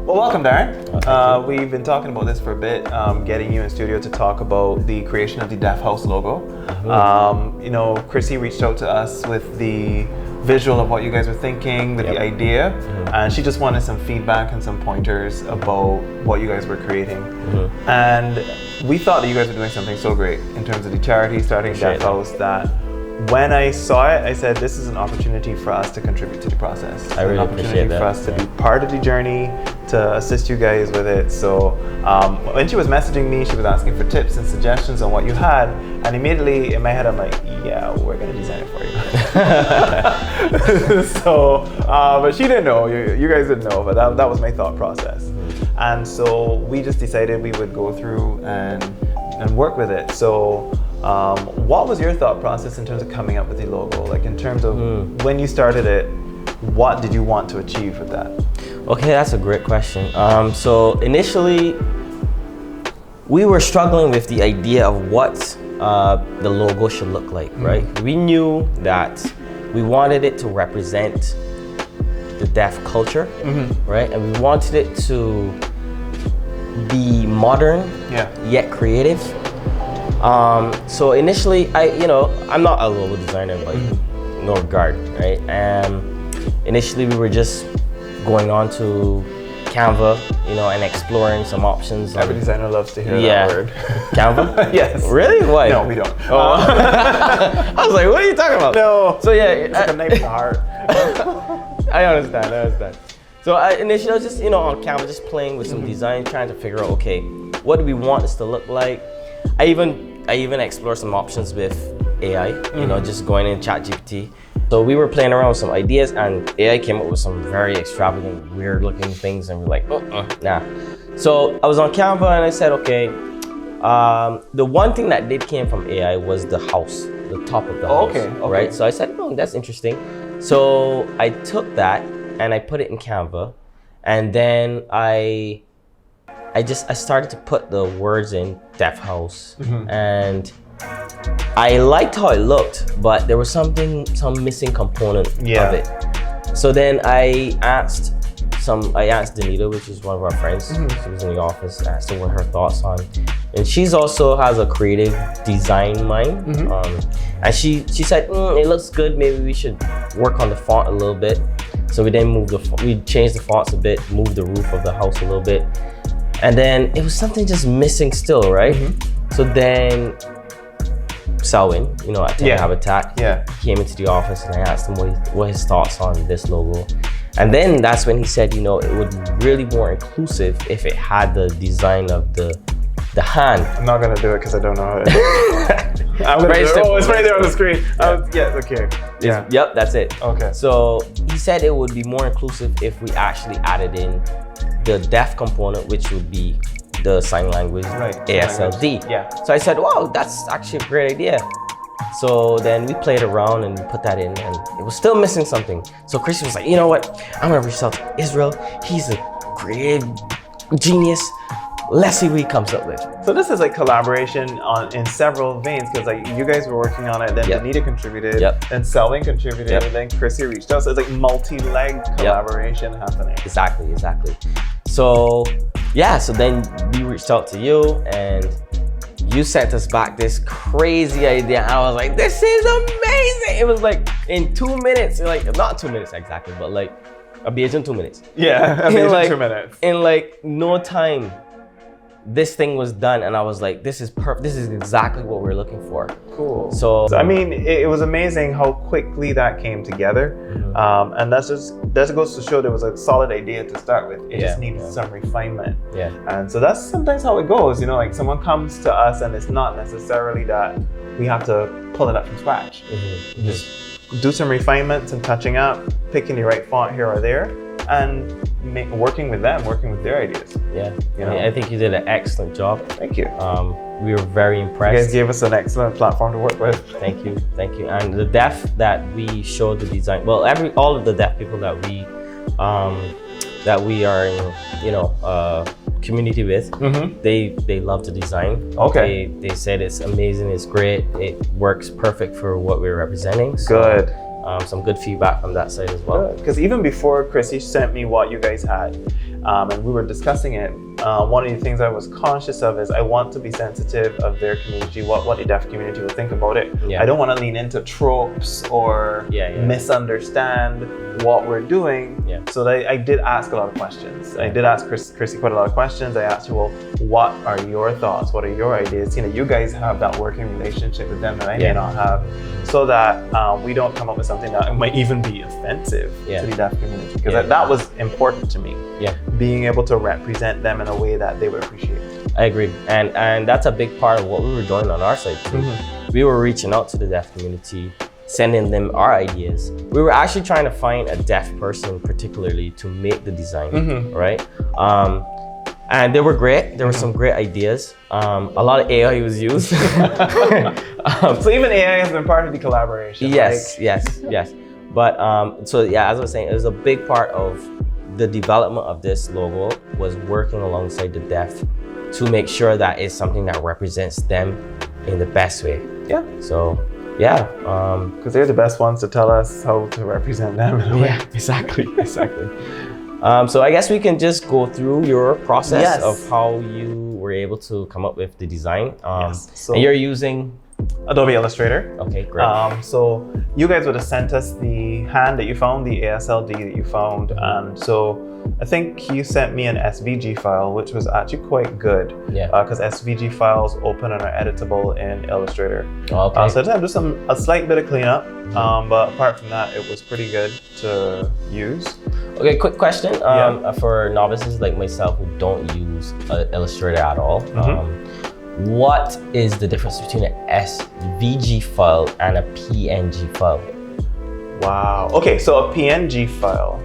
Well, welcome, Darren. Oh, we've been talking about this for a bit, getting you in studio to talk about the creation of the Deaf House logo. Chrissy reached out to us with the visual of what you guys were thinking, with the idea, and she just wanted some feedback and some pointers about what you guys were creating. And we thought that you guys were doing something so great in terms of the charity starting Deaf House that when I saw it, I said, this is an opportunity for us to contribute to the process. I really appreciate that. An opportunity for us to be part of the journey, to assist you guys with it. So when she was messaging me, she was asking for tips and suggestions on what you had. And immediately in my head, I'm like, yeah, we're going to design it for you. But she didn't know, you guys didn't know, but that was my thought process. And so we just decided we would go through and work with it. So what was your thought process in terms of coming up with the logo? Like in terms of when you started it, what did you want to achieve with that? Okay, that's a great question. So initially, we were struggling with the idea of what the logo should look like, right? We knew that we wanted it to represent the deaf culture, right? And we wanted it to be modern, yet creative. So initially, I'm not a logo designer by no regard, right? Initially, we were just going on to Canva, and exploring some options. Every designer loves to hear that word. Canva? Yes. Really? Why? No, we don't. I was like, what are you talking about? No. So it's like a knife in the heart. I understand. So initially, I was just, on Canva, just playing with some design, trying to figure out, okay, what do we want this to look like? I even explored some options with AI, just going in ChatGPT. So we were playing around with some ideas, and AI came up with some very extravagant, weird-looking things, and we're like, nah. So I was on Canva, and I said, okay. The one thing that did came from AI was the house, the top of the house, right? So I said, that's interesting. So I took that and I put it in Canva, and then I started to put the words in Deaf House, and I liked how it looked, but there was some missing component of it. So then I asked Danita, which is one of our friends. She was in the office. I asked her what her thoughts on, and she's also has a creative design mind. And she said, it looks good. Maybe we should work on the font a little bit. So we then we changed the fonts a bit, moved the roof of the house a little bit. And then it was something just missing still, right? So then Selwyn, at Tech Habitat, came into the office, and I asked him what his thoughts on this logo. And then that's when he said, it would be really more inclusive if it had the design of the hand. I'm not gonna do it because I don't know how to do it. I'm gonna it's right there on the screen. Yep, that's it. Okay. So he said it would be more inclusive if we actually added in the deaf component, which would be the sign language, ASLD. So I said, wow, that's actually a great idea. So then we played around and we put that in, and it was still missing something. So Chrissy was like, you know what? I'm gonna reach out to Israel. He's a creative genius. Let's see what he comes up with. So this is like collaboration in several veins, because like you guys were working on it, then Danita contributed, then Selwyn contributed, and then Chrissy reached out. So it's like multi-leg collaboration happening. Exactly. So so then we reached out to you, and you sent us back this crazy idea. I was like, this is amazing. It was like in 2 minutes, like not 2 minutes exactly, but like a BH in 2 minutes. Yeah, a BH in 2 minutes. In like no time, this thing was done, and I was like, this is perfect. This is exactly what we're looking for. Cool. So I mean, it was amazing how quickly that came together. And that goes to show there was a solid idea to start with. It just needed some refinement. And so that's sometimes how it goes. Like someone comes to us, and it's not necessarily that we have to pull it up from scratch. Just do some refinements and touching up, picking the right font here or there, and working with them, working with their ideas. I think you did an excellent job. Thank you. We were very impressed. You guys gave us an excellent platform to work with. Thank you. And the deaf that we showed the design, well, all of the deaf people that we are in, community with, they love the design. They said it's amazing, it's great, it works perfect for what we're representing. So, good. Some good feedback from that side as well. Because even before Chrissy sent me what you guys had, and we were discussing it. One of the things I was conscious of is I want to be sensitive of their community, what the deaf community will think about it. Yeah. I don't want to lean into tropes or misunderstand what we're doing. Yeah. So I did ask a lot of questions. I did ask Chrissy quite a lot of questions. I asked her, well, what are your thoughts? What are your ideas? You guys have that working relationship with them that I may not have, so that we don't come up with something that might even be offensive to the deaf community. Because that was important to me. Yeah. Being able to represent them in a way that they would appreciate. I agree. And that's a big part of what we were doing on our side too. We were reaching out to the deaf community, sending them our ideas. We were actually trying to find a deaf person particularly to make the design, right? And they were great. There were some great ideas. A lot of AI was used. So even AI has been part of the collaboration. Yes. But so yeah, as I was saying, it was a big part of the development of this logo was working alongside the deaf to make sure that it's something that represents them in the best way. Yeah. So yeah. Because they're the best ones to tell us how to represent them. Yeah, exactly. So I guess we can just go through your process of how you were able to come up with the design. So and you're using Adobe Illustrator. Okay, great. So you guys would have sent us the hand that you found, the ASLD that you found, and so I think you sent me an SVG file, which was actually quite good. Yeah. Because SVG files open and are editable in Illustrator. Okay. So I just had to do a slight bit of cleanup, but apart from that, it was pretty good to use. Okay, quick question for novices like myself who don't use Illustrator at all. What is the difference between an SVG file and a PNG file? Wow. Okay, so a PNG file.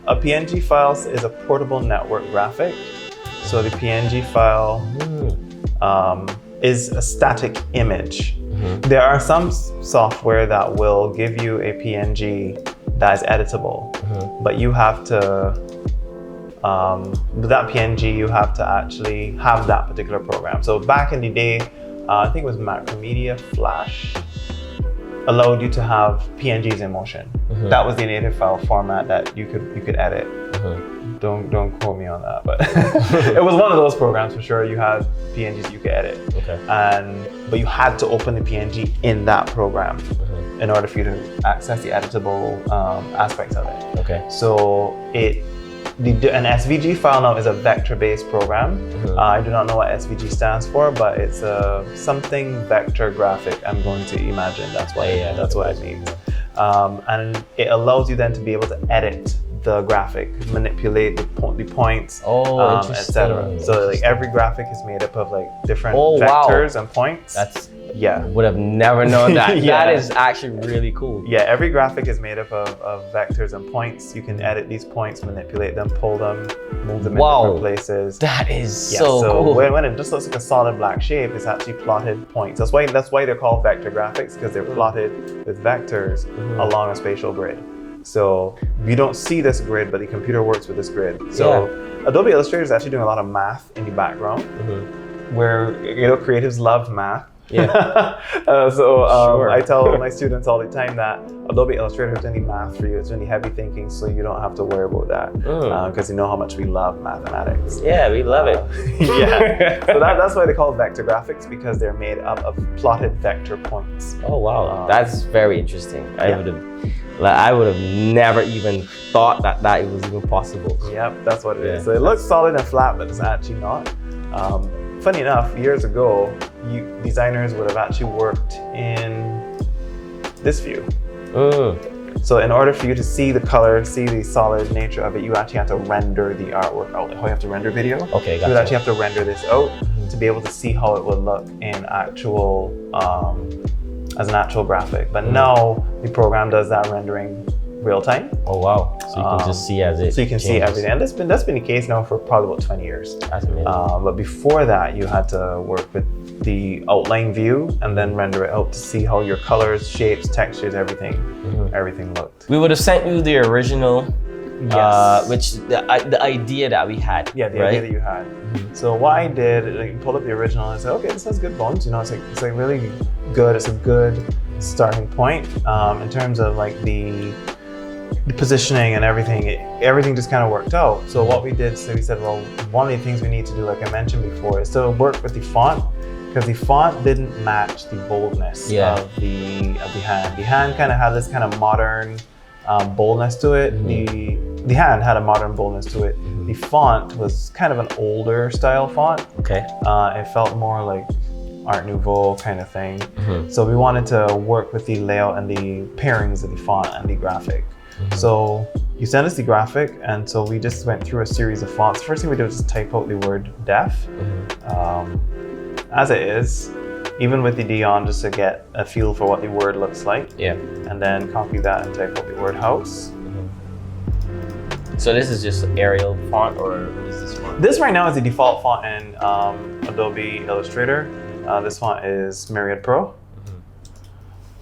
A PNG file is a portable network graphic. So the PNG file is a static image. There are some software that will give you a PNG that is editable, but you have to, with that PNG, you have to actually have that particular program. So back in the day, I think it was Macromedia Flash, allowed you to have PNGs in motion. That was the native file format that you could edit. Don't quote me on that, but it was one of those programs for sure. You had PNGs you could edit, but you had to open the PNG in that program in order for you to access the editable aspects of it. Okay. So an SVG file now is a vector-based program. I do not know what SVG stands for, but it's something vector graphic. I'm going to imagine that's what it means. And it allows you then to be able to edit the graphic, manipulate the points, etc. So like every graphic is made up of like different vectors and points. Would have never known that. That is actually really cool. Yeah, every graphic is made up of vectors and points. You can edit these points, manipulate them, pull them, move them in different places. That is so cool. When it just looks like a solid black shape, it's actually plotted points. That's why they're called vector graphics, because they're plotted with vectors along a spatial grid. So you don't see this grid, but the computer works with this grid. So Adobe Illustrator is actually doing a lot of math in the background, where creatives love math. I tell my students all the time that Adobe Illustrator is doing the math for you. It's really heavy thinking, so you don't have to worry about that, because you know how much we love mathematics. Yeah, we love it. So that's why they call it vector graphics, because they're made up of plotted vector points. Oh wow, that's very interesting. I would have never even thought that it was even possible. Yep, that's what it is. So it looks solid and flat, but it's actually not. Funny enough, years ago, designers would have actually worked in this view. So in order for you to see the color, see the solid nature of it, you actually have to render the artwork out. Like how you have to render video. Okay, gotcha. You would actually have to render this out to be able to see how it would look in actual, as an actual graphic. But now the program does that rendering real time. Oh wow! So you can just see as it. So you can see everything, and that's been the case now for probably about 20 years. That's amazing. But before that, you had to work with the outline view and then render it out to see how your colors, shapes, textures, everything looked. We would have sent you the original, which the idea that we had. Yeah, the idea that you had. So what I did, like, pulled up the original and said, okay, this has good bones. It's like really good. It's a good starting point in terms of like the the positioning and everything, everything just kind of worked out. So what we did, so we said, well, one of the things we need to do, like I mentioned before, is to work with the font, because the font didn't match the boldness of the hand. The hand kind of had this kind of modern boldness to it. The hand had a modern boldness to it. The font was kind of an older style font. Okay. It felt more like Art Nouveau kind of thing. So we wanted to work with the layout and the pairings of the font and the graphic. So you sent us the graphic, and so we just went through a series of fonts. First thing we did was just type out the word deaf, as it is, even with the D on, just to get a feel for what the word looks like. Yeah. And then copy that and type out the word house. So this is just Arial font, or what is this font? This right now is the default font in Adobe Illustrator. This font is Myriad Pro.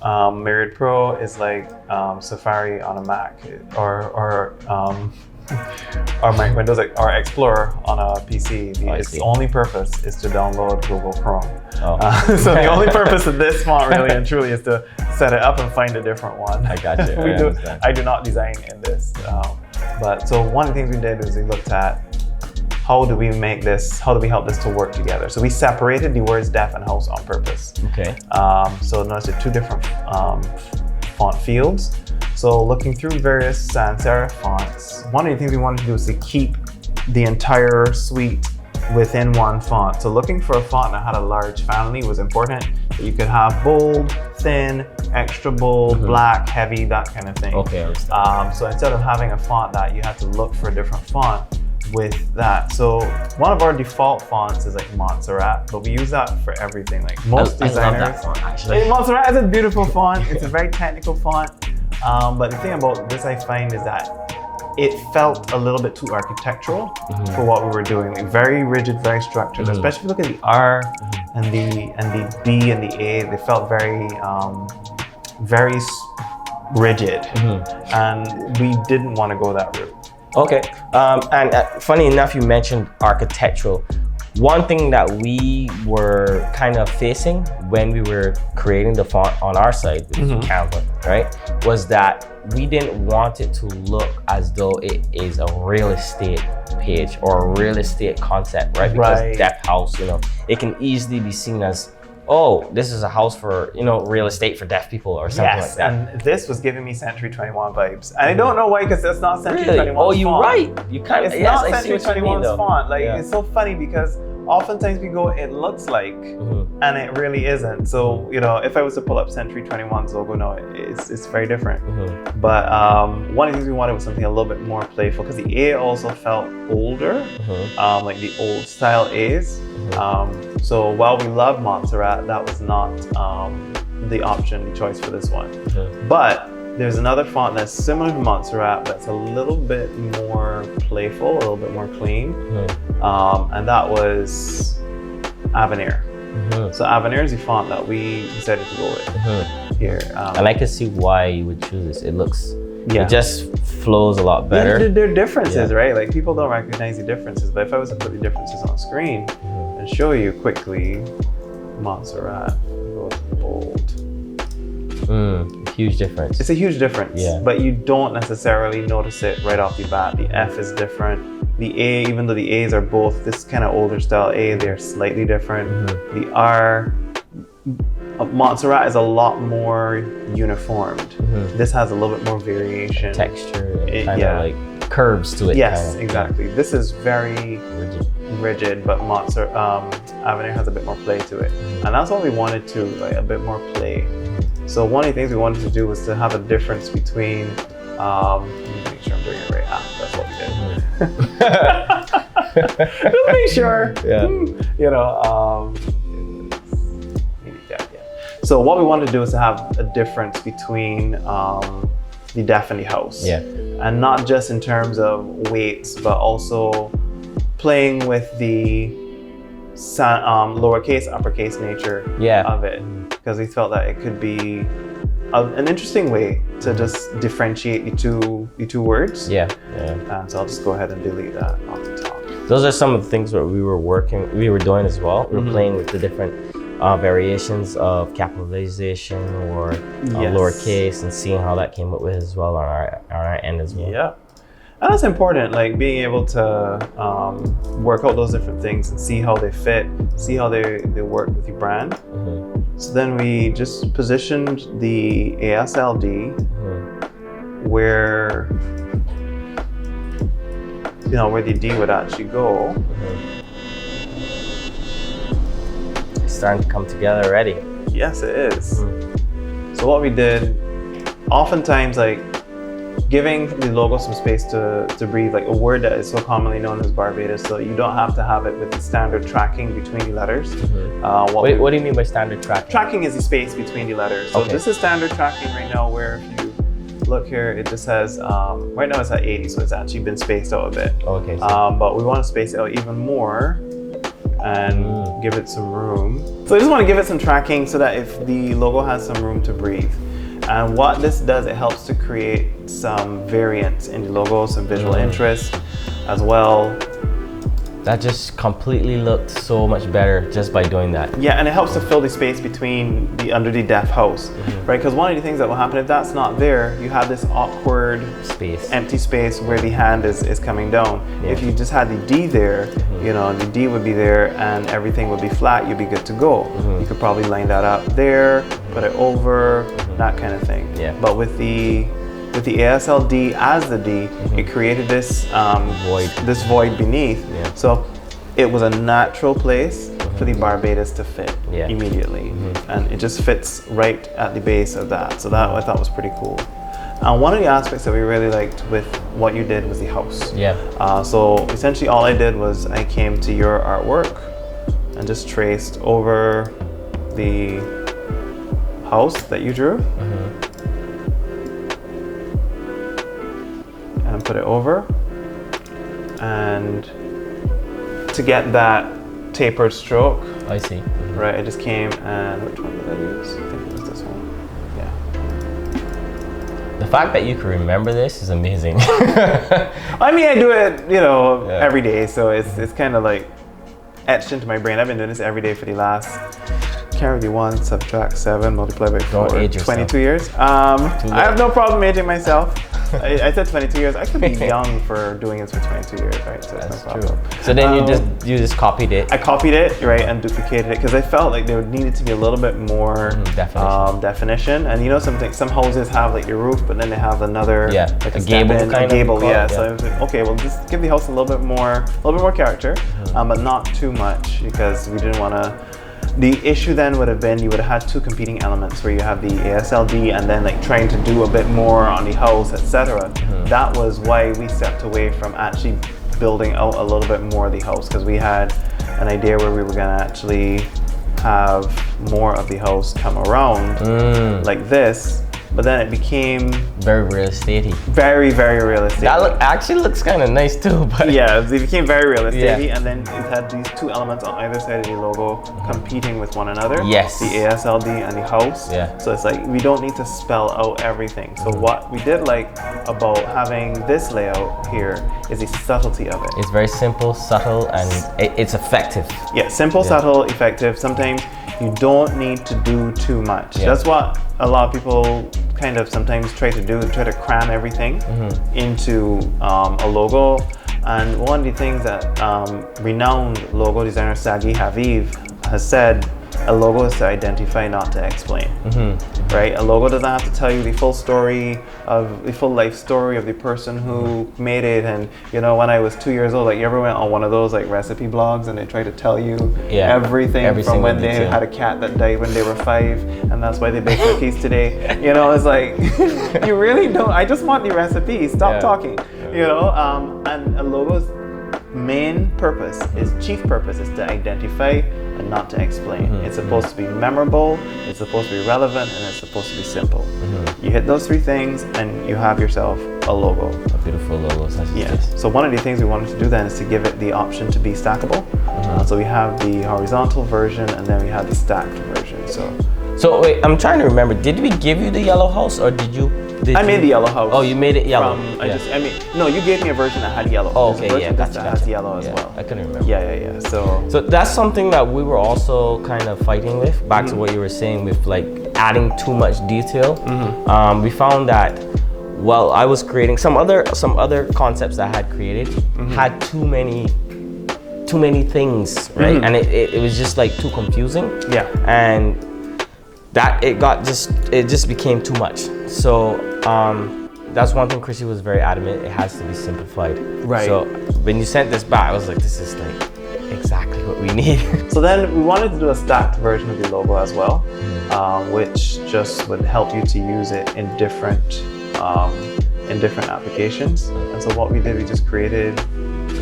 Myriad Pro is like Safari on a Mac, or my Windows or Explorer on a PC. Its only purpose is to download Google Chrome. So the only purpose of this font really and truly is to set it up and find a different one. I got you. I do not design in this. But so one of the things we did was we looked at how do we make this, how do we help this to work together? So we separated the words deaf and house on purpose. Okay. So notice there are two different font fields. So looking through various sans serif fonts, one of the things we wanted to do is to keep the entire suite within one font. So looking for a font that had a large family was important. That you could have bold, thin, extra bold, black, heavy, that kind of thing. Okay, I understand. So instead of having a font that you had to look for a different font with that. So one of our default fonts is like Montserrat, but we use that for everything. Like most designers. I love that font, actually. Montserrat is a beautiful font. It's a very technical font. But the thing about this I find is that it felt a little bit too architectural for what we were doing. Like very rigid, very structured. Especially if you look at the R and the B and the A, they felt very rigid, and we didn't want to go that route. Okay, and funny enough, you mentioned architectural. One thing that we were kind of facing when we were creating the font on our side with Canva, right, was that we didn't want it to look as though it is a real estate page or a real estate concept, right? Because Deaf House, it can easily be seen as, oh, this is a house for, real estate for deaf people or something like that. And this was giving me Century 21 vibes. And I don't know why, because that's not Century 21's font. Oh, you're right. It's not Century 21's font. Like, it's so funny because oftentimes we go, it looks like, and it really isn't. So, if I was to pull up Century 21's logo, no, it's very different. But one of the things we wanted was something a little bit more playful, because the A also felt older, like the old style A's. So while we love Montserrat, that was not the option, the choice for this one. But there's another font that's similar to Montserrat, but it's a little bit more playful, a little bit more clean, and that was Avenir. So Avenir is the font that we decided to go with here. And I can see why you would choose this. It looks, it just flows a lot better. There are differences, right? Like people don't recognize the differences, but if I was to put the differences on screen and show you quickly, Montserrat goes bold. Huge difference. It's a huge difference, but you don't necessarily notice it right off the bat. The F is different. The A, even though the A's are both this kind of older style A, they're slightly different. The R, Montserrat is a lot more uniformed. This has a little bit more variation. Texture, kind of like curves to it. Yes, exactly. This is very rigid, but Avenir has a bit more play to it. And that's what we wanted to, like a bit more play. So one of the things we wanted to do was to have a difference between, let me make sure I'm doing it right. That's what we did. Just make sure, So what we wanted to do is to have a difference between the deaf and the house. And not just in terms of weights, but also playing with the lowercase, uppercase nature of it. Because we felt that it could be an interesting way to just differentiate the two words. So I'll just go ahead and delete that off the top. Those are some of the things that we were doing as well. We were playing with the different variations of capitalization or lowercase, and seeing how that came up with as well on our end as well. Yeah. And that's important, like being able to work out those different things and see how they fit, see how they work with your brand. Mm-hmm. So then we just positioned the ASLD where, where the D would actually go. It's starting to come together already. Yes, it is. So what we did, oftentimes, like, giving the logo some space to breathe, like a word that is so commonly known as Barbados, so you don't have to have it with the standard tracking between the letters. What do you mean by standard tracking? Tracking is the space between the letters. So this is standard tracking right now, where if you look here, it just says, right now it's at 80, so it's actually been spaced out a bit. Okay. But we want to space it out even more and give it some room. So I just want to give it some tracking so that if the logo has some room to breathe. And what this does, it helps to create some variance in the logo, some visual interest as well. That just completely looked so much better just by doing that. Yeah, and it helps to fill the space between under the Deaf House, right? Because one of the things that will happen if that's not there, you have this awkward space, empty space where the hand is coming down. Yeah. If you just had the D there, the D would be there and everything would be flat, you'd be good to go. You could probably line that up there, put it over, that kind of thing. Yeah. But with the ASLD as the D, it created this void beneath. Yeah. So it was a natural place for the Barbados to fit immediately. And it just fits right at the base of that. So that I thought was pretty cool. And one of the aspects that we really liked with what you did was the house. Yeah. So essentially all I did was I came to your artwork and just traced over the house that you drew. And put it over, and to get that tapered stroke. I see. Right, I just came and which one did I use? I think it was this one. Yeah. The fact that you can remember this is amazing. I mean, I do it, every day, so it's kind of like etched into my brain. I've been doing this every day for the last, can't really 1 subtract 7 multiply by 4. 22 years. I have no problem aging myself. I said 22 years. I could be young for doing this for 22 years, right? So that's no problem. So then you just copied it. I copied it, right, and duplicated it because I felt like there needed to be a little bit more definition. And some houses have like your roof, but then they have another like a gable kind of. Yeah. So I was like, okay, well, just give the house a little bit more character, but not too much because we didn't want to. The issue then would have been you would have had two competing elements where you have the ASLD and then like trying to do a bit more on the house, etc. That was why we stepped away from actually building out a little bit more of the house, because we had an idea where we were going to actually have more of the house come around like this. But then it became very realistic. Very, very realistic. That actually looks kind of nice too. But yeah, it became very realistic, and then it had these two elements on either side of the logo competing with one another. Yes. The ASLD and the house. Yeah. So it's like we don't need to spell out everything. So what we did like about having this layout here is the subtlety of it. It's very simple, subtle, and it's effective. Yeah, simple, subtle, effective. Sometimes you don't need to do too much. Yeah. That's what a lot of people kind of sometimes try to cram everything into a logo. And one of the things that renowned logo designer Sagi Haviv has said, a logo is to identify, not to explain. Right? A logo doesn't have to tell you the full story the full life story of the person who made it. And when I was 2 years old, like you ever went on one of those like recipe blogs and they try to tell you everything from when they had a cat that died when they were 5 and that's why they bake cookies today. It's like you really don't. I just want the recipe. Stop talking. And a logo's main purpose, its chief purpose, is to identify and not to explain. It's supposed to be memorable, it's supposed to be relevant, and it's supposed to be simple. You hit those three things and you have yourself a logo. A beautiful logo. So one of the things we wanted to do then is to give it the option to be stackable. So we have the horizontal version and then we have the stacked version. So wait, I'm trying to remember, did we give you the yellow house or did you I made the yellow house. Oh, you made it yellow. No, you gave me a version that had yellow. Oh, There's a okay, version yeah, that has yellow as well. I couldn't remember. Yeah. So that's something that we were also kind of fighting with. Back to what you were saying with like adding too much detail. We found that, well, I was creating some other concepts that I had created had too many things, right? And it was just like too confusing. Yeah. And that it just became too much. So that's one thing Chrissy was very adamant, it has to be simplified. Right. So when you sent this back, I was like, this is like exactly what we need. So then we wanted to do a stacked version of the logo as well, which just would help you to use it in different applications. And so what we did, we just created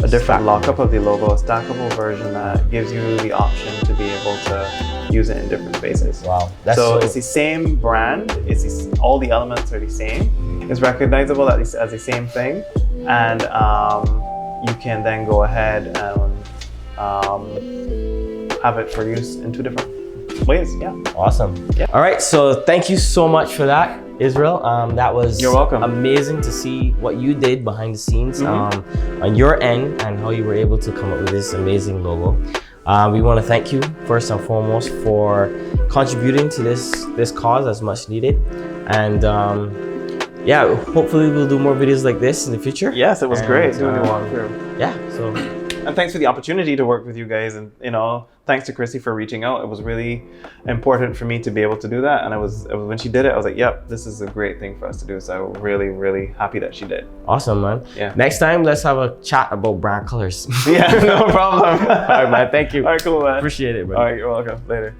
a different lockup of the logo, a stackable version that gives you the option to be able to use it in different spaces. Wow. So it's the same brand, all the elements are the same. It's recognizable as the same thing. And you can then go ahead and have it for use in 2 different ways. Yeah. Awesome. Yeah. All right. So thank you so much for that, Israel. That was You're welcome. Amazing to see what you did behind the scenes on your end and how you were able to come up with this amazing logo. We want to thank you first and foremost for contributing to this cause as much needed. And yeah, hopefully we'll do more videos like this in the future. Yes, it was great doing the walkthrough. Yeah. So. And thanks for the opportunity to work with you guys, and thanks to Chrissy for reaching out. It was really important for me to be able to do that, and when she did it, I was like, yep, this is a great thing for us to do. So I'm really, really happy that she did. Awesome, man. Yeah. Next time, let's have a chat about brand colors. Yeah, no problem. All right, man. Thank you. All right, cool, man. Appreciate it, man. All right, you're welcome. Later.